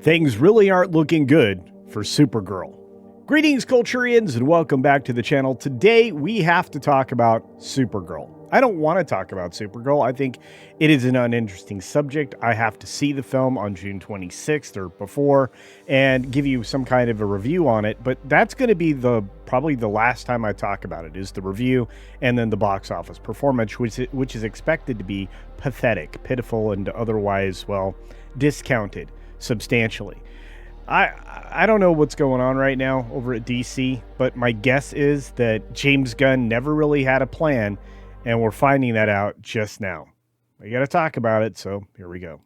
Things really aren't looking good for Supergirl. Greetings, Culturians, and welcome back to the channel. Today, we have to talk about Supergirl. I don't want to talk about Supergirl. I think it is an uninteresting subject. I have to see the film on June 26th or before and give you some kind of a review on it. But that's going to be probably the last time I talk about it, is the review and then the box office performance, which is expected to be pathetic, pitiful, and otherwise, well, discounted substantially. I don't know what's going on right now over at DC, but my guess is that James Gunn never really had a plan, and we're finding that out just now. We got to talk about it, so here we go.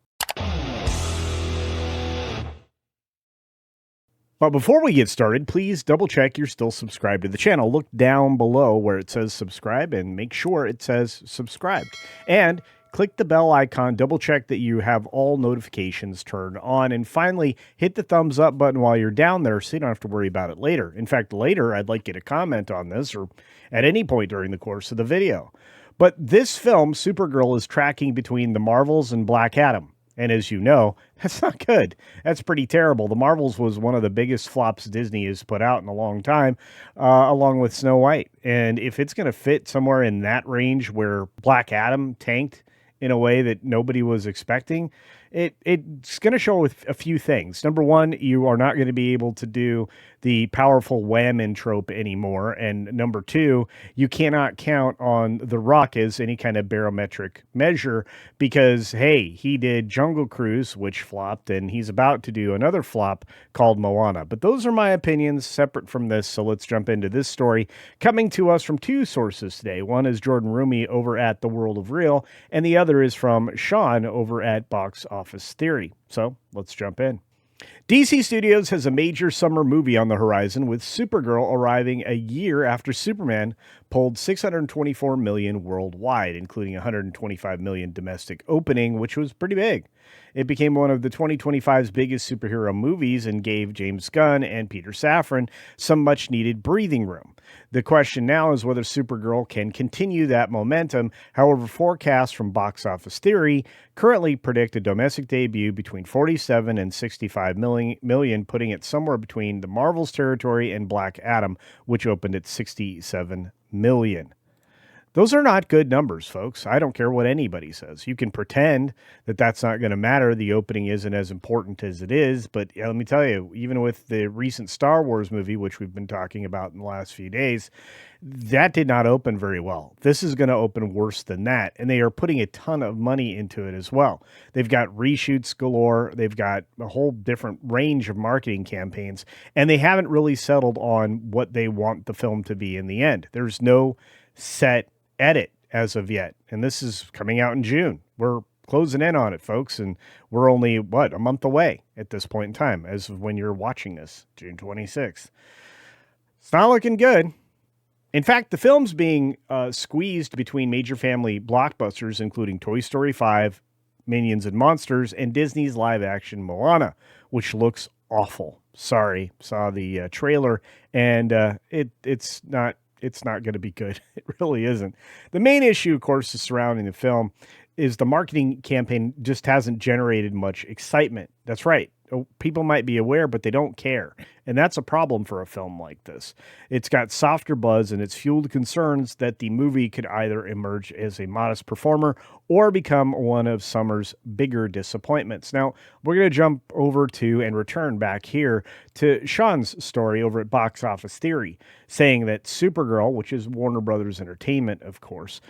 But before we get started, please double check you're still subscribed to the channel. Look down below where it says subscribe and make sure it says subscribed. And click the bell icon, double check that you have all notifications turned on, and finally hit the thumbs up button while you're down there so you don't have to worry about it later. In fact, later I'd like you to comment on this or at any point during the course of the video. But this film, Supergirl, is tracking between the Marvels and Black Adam. And as you know, that's not good. That's pretty terrible. The Marvels was one of the biggest flops Disney has put out in a long time, along with Snow White. And if it's going to fit somewhere in that range where Black Adam tanked in a way that nobody was expecting, it's going to show with a few things. Number one, you are not going to be able to do the powerful wham-in trope anymore. And number two, you cannot count on The Rock as any kind of barometric measure because, hey, he did Jungle Cruise, which flopped, and he's about to do another flop called Moana. But those are my opinions separate from this, so let's jump into this story coming to us from two sources today. One is Jordan Rumi over at The World of Real, and the other is from Sean over at Box Office Theory. So let's jump in. DC Studios has a major summer movie on the horizon, with Supergirl arriving a year after Superman pulled $624 million worldwide, including $125 million domestic opening, which was pretty big. It became one of the 2025's biggest superhero movies and gave James Gunn and Peter Safran some much-needed breathing room. The question now is whether Supergirl can continue that momentum. However, forecasts from Box Office Theory currently predict a domestic debut between 47 and 65 million, putting it somewhere between the Marvel's territory and Black Adam, which opened at 67 million. Those are not good numbers, folks. I don't care what anybody says. You can pretend that that's not going to matter. The opening isn't as important as it is. But let me tell you, even with the recent Star Wars movie, which we've been talking about in the last few days, that did not open very well. This is going to open worse than that. And they are putting a ton of money into it as well. They've got reshoots galore. They've got a whole different range of marketing campaigns. And they haven't really settled on what they want the film to be in the end. There's no set edit as of yet, and this is coming out in June. We're closing in on it, folks, and we're only a month away at this point in time as of when you're watching this, June 26th. It's not looking good. In fact, the film's being squeezed between major family blockbusters, including Toy Story 5, Minions and Monsters, and Disney's live-action Moana, which looks awful. Sorry, saw the trailer, and it's not going to be good. It really isn't. The main issue, of course, is surrounding the film is the marketing campaign just hasn't generated much excitement. That's right. People might be aware, but they don't care. And that's a problem for a film like this. It's got softer buzz, and it's fueled concerns that the movie could either emerge as a modest performer or become one of summer's bigger disappointments. Now, we're going to jump over to and return back here to Sean's story over at Box Office Theory, saying that Supergirl, which is Warner Brothers Entertainment, of course,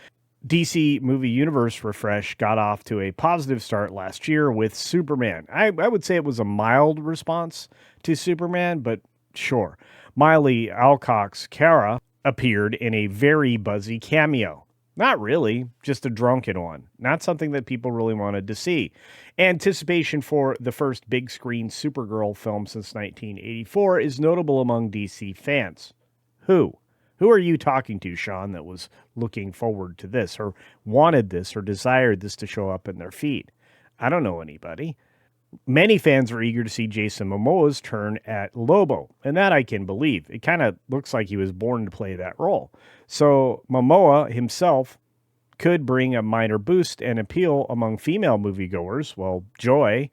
DC Movie Universe refresh got off to a positive start last year with Superman. I would say it was a mild response to Superman, but sure. Miley Alcock's Kara appeared in a very buzzy cameo. Not really, just a drunken one. Not something that people really wanted to see. Anticipation for the first big screen Supergirl film since 1984 is notable among DC fans. Who? Who are you talking to, Sean, that was looking forward to this or wanted this or desired this to show up in their feed? I don't know anybody. Many fans are eager to see Jason Momoa's turn at Lobo, and that I can believe. It kind of looks like he was born to play that role. So Momoa himself could bring a minor boost and appeal among female moviegoers. Well, Joy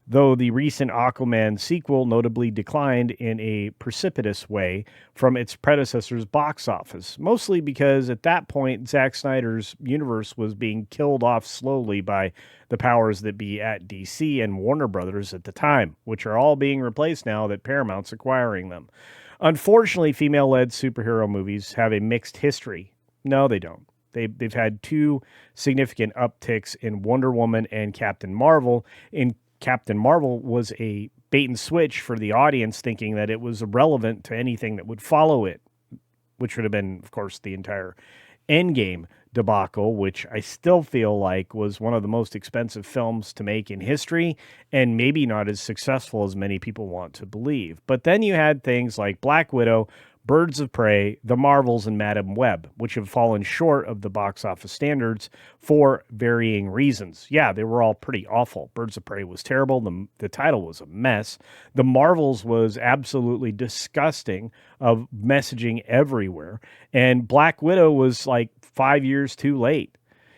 though the recent Aquaman sequel notably declined in a precipitous way from its predecessor's box office, mostly because at that point Zack Snyder's universe was being killed off slowly by the powers that be at DC and Warner Brothers at the time, which are all being replaced now that Paramount's acquiring them. Unfortunately, female-led superhero movies have a mixed history. No, they don't. They've had two significant upticks in Wonder Woman and Captain Marvel. In Captain Marvel was a bait and switch for the audience, thinking that it was irrelevant to anything that would follow it, which would have been, of course, the entire Endgame debacle, which I still feel like was one of the most expensive films to make in history and maybe not as successful as many people want to believe. But then you had things like Black Widow, Birds of Prey, The Marvels, and Madam Web, which have fallen short of the box office standards for varying reasons. Yeah, they were all pretty awful. Birds of Prey was terrible. The title was a mess. The Marvels was absolutely disgusting, of messaging everywhere. And Black Widow was like 5 years too late.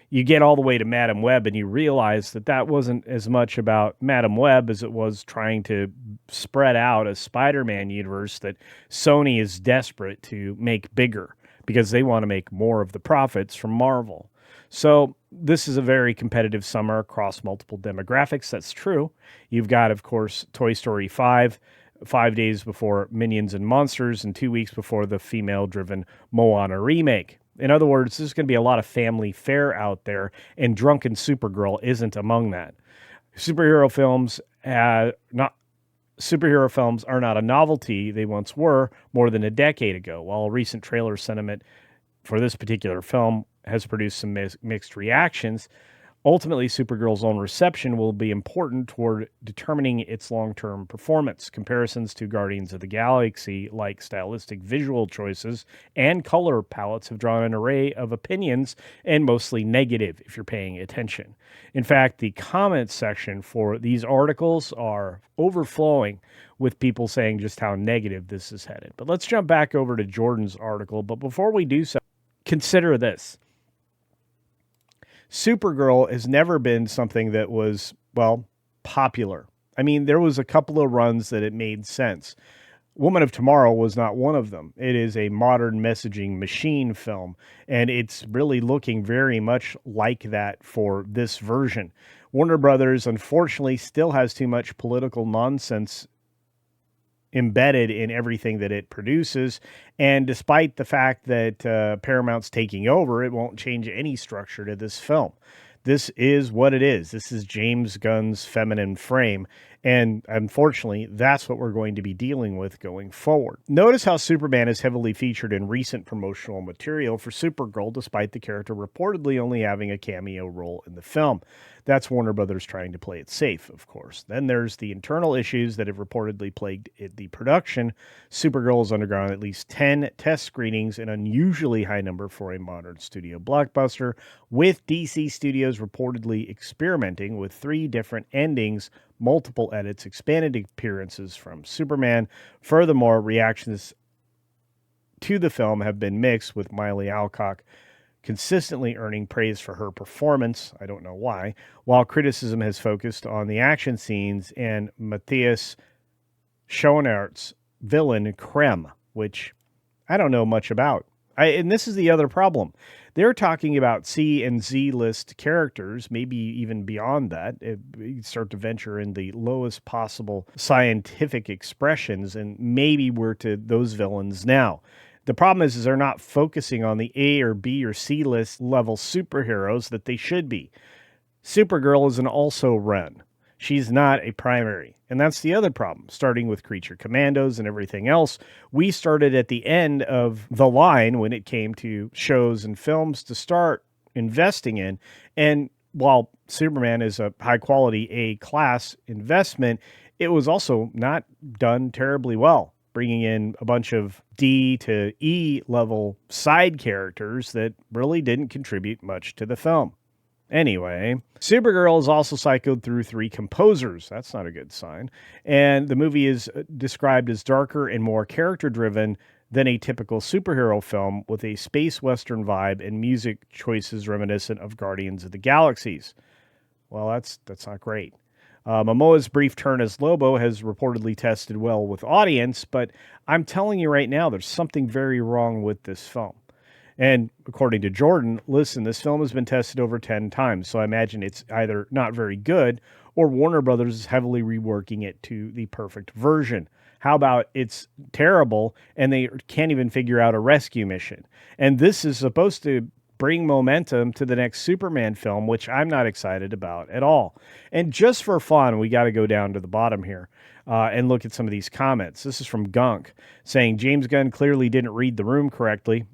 You get all the way to Madam Web and you realize that that wasn't as much about Madam Web as it was trying to spread out a Spider-Man universe that Sony is desperate to make bigger because they want to make more of the profits from Marvel. So this is a very competitive summer across multiple demographics. That's true. You've got, of course, Toy Story 5, 5 days before Minions and Monsters, and 2 weeks before the female-driven Moana remake. In other words, there's going to be a lot of family fare out there, and Drunken Supergirl isn't among that. Superhero films are not a novelty they once were more than a decade ago. While recent trailer sentiment for this particular film has produced some mixed reactions, ultimately, Supergirl's own reception will be important toward determining its long-term performance. Comparisons to Guardians of the Galaxy, like stylistic visual choices and color palettes, have drawn an array of opinions, and mostly negative if you're paying attention. In fact, the comments section for these articles are overflowing with people saying just how negative this is headed. But let's jump back over to Jordan's article. But before we do so, consider this. Supergirl has never been something that was, well, popular. I mean, there was a couple of runs that it made sense. Woman of Tomorrow was not one of them. It is a modern messaging machine film, and it's really looking very much like that for this version. Warner Brothers, unfortunately, still has too much political nonsense embedded in everything that it produces. And despite the fact that Paramount's taking over, it won't change any structure to this film. This is what it is. This is James Gunn's feminine frame. And unfortunately, that's what we're going to be dealing with going forward. Notice how Superman is heavily featured in recent promotional material for Supergirl, despite the character reportedly only having a cameo role in the film. That's Warner Brothers trying to play it safe, of course. Then there's the internal issues that have reportedly plagued the production. Supergirl has undergone at least 10 test screenings, an unusually high number for a modern studio blockbuster, with DC Studios reportedly experimenting with 3 different endings, multiple edits, expanded appearances from Superman. Furthermore, reactions to the film have been mixed, with Miley Alcock consistently earning praise for her performance. I don't know why. While criticism has focused on the action scenes and Matthias Schoenaerts' villain, Krem, which I don't know much about. And this is the other problem. They're talking about C and Z list characters, maybe even beyond that. You start to venture in the lowest possible scientific expressions, and maybe we're to those villains now. The problem is they're not focusing on the A or B or C list level superheroes that they should be. Supergirl is an also run. She's not a primary. And that's the other problem. Starting with Creature Commandos and everything else, we started at the end of the line when it came to shows and films to start investing in. And while Superman is a high-quality A-class investment, it was also not done terribly well, bringing in a bunch of D to E level side characters that really didn't contribute much to the film. Anyway, Supergirl is also cycled through 3 composers. That's not a good sign. And the movie is described as darker and more character-driven than a typical superhero film, with a space western vibe and music choices reminiscent of Guardians of the Galaxies. Well, that's not great. Momoa's brief turn as Lobo has reportedly tested well with audience, but I'm telling you right now, there's something very wrong with this film. And according to Jordan, listen, this film has been tested over 10 times, so I imagine it's either not very good or Warner Brothers is heavily reworking it to the perfect version. How about it's terrible and they can't even figure out a rescue mission? And this is supposed to bring momentum to the next Superman film, which I'm not excited about at all. And just for fun, we got to go down to the bottom here and look at some of these comments. This is from Gunk saying James Gunn clearly didn't read the room correctly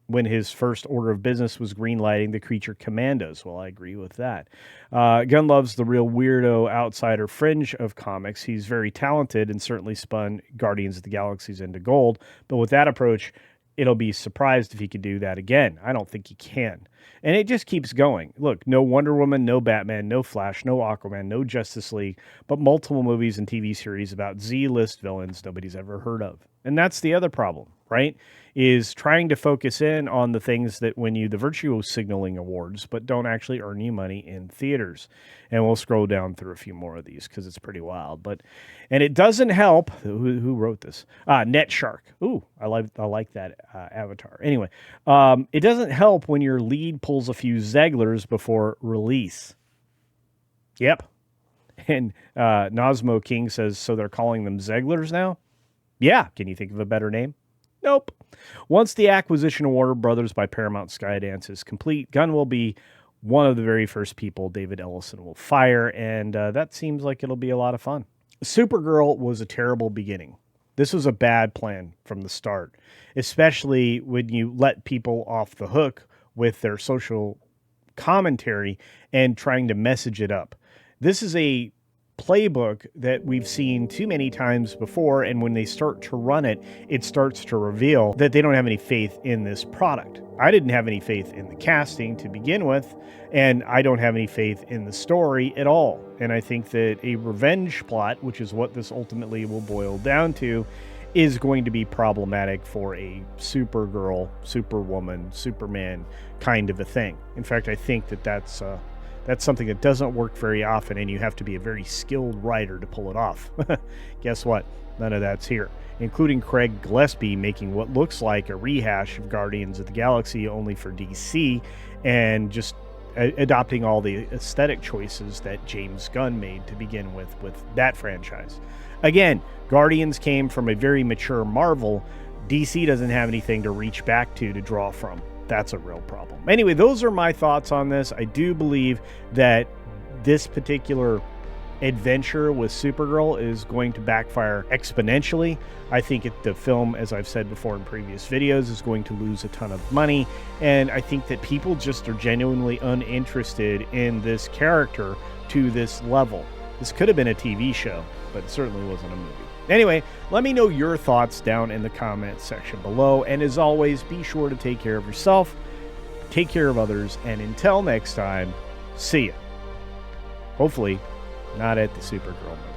when his first order of business was greenlighting the Creature Commandos. Well, I agree with that. Gunn loves the real weirdo outsider fringe of comics. He's very talented and certainly spun Guardians of the Galaxies into gold. But with that approach, it'll be surprised if he could do that again. I don't think he can. And it just keeps going. Look, no Wonder Woman, no Batman, no Flash, no Aquaman, no Justice League, but multiple movies and TV series about Z-list villains nobody's ever heard of. And that's the other problem, right? Is trying to focus in on the things that win you the virtue signaling awards, but don't actually earn you money in theaters. And we'll scroll down through a few more of these because it's pretty wild. And it doesn't help. Who wrote this? NetShark. Ooh, I like that avatar. Anyway, it doesn't help when your lead pulls a few Zeglers before release. Yep. And Nosmo King says, so they're calling them Zeglers now? Yeah. Can you think of a better name? Nope. Once the acquisition of Warner Brothers by Paramount Skydance is complete, Gunn will be one of the very first people David Ellison will fire, and that seems like it'll be a lot of fun. Supergirl was a terrible beginning. This was a bad plan from the start, especially when you let people off the hook with their social commentary and trying to message it up. This is a playbook that we've seen too many times before, and when they start to run it, it starts to reveal that they don't have any faith in this product. I didn't have any faith in the casting to begin with, and I don't have any faith in the story at all. And I think that a revenge plot, which is what this ultimately will boil down to, is going to be problematic for a Supergirl, Superwoman, Superman kind of a thing. In fact, I think that that's something that doesn't work very often, and you have to be a very skilled writer to pull it off. Guess what? None of that's here, including Craig Gillespie making what looks like a rehash of Guardians of the Galaxy only for DC, and just adopting all the aesthetic choices that James Gunn made to begin with that franchise. Again, Guardians came from a very mature Marvel. DC doesn't have anything to reach back to draw from. That's a real problem. Anyway, those are my thoughts on this. I do believe that this particular adventure with Supergirl is going to backfire exponentially. I think the film, as I've said before in previous videos, is going to lose a ton of money. And I think that people just are genuinely uninterested in this character to this level. This could have been a TV show, but it certainly wasn't a movie. Anyway, let me know your thoughts down in the comments section below. And as always, be sure to take care of yourself, take care of others, and until next time, see ya. Hopefully, not at the Supergirl movie.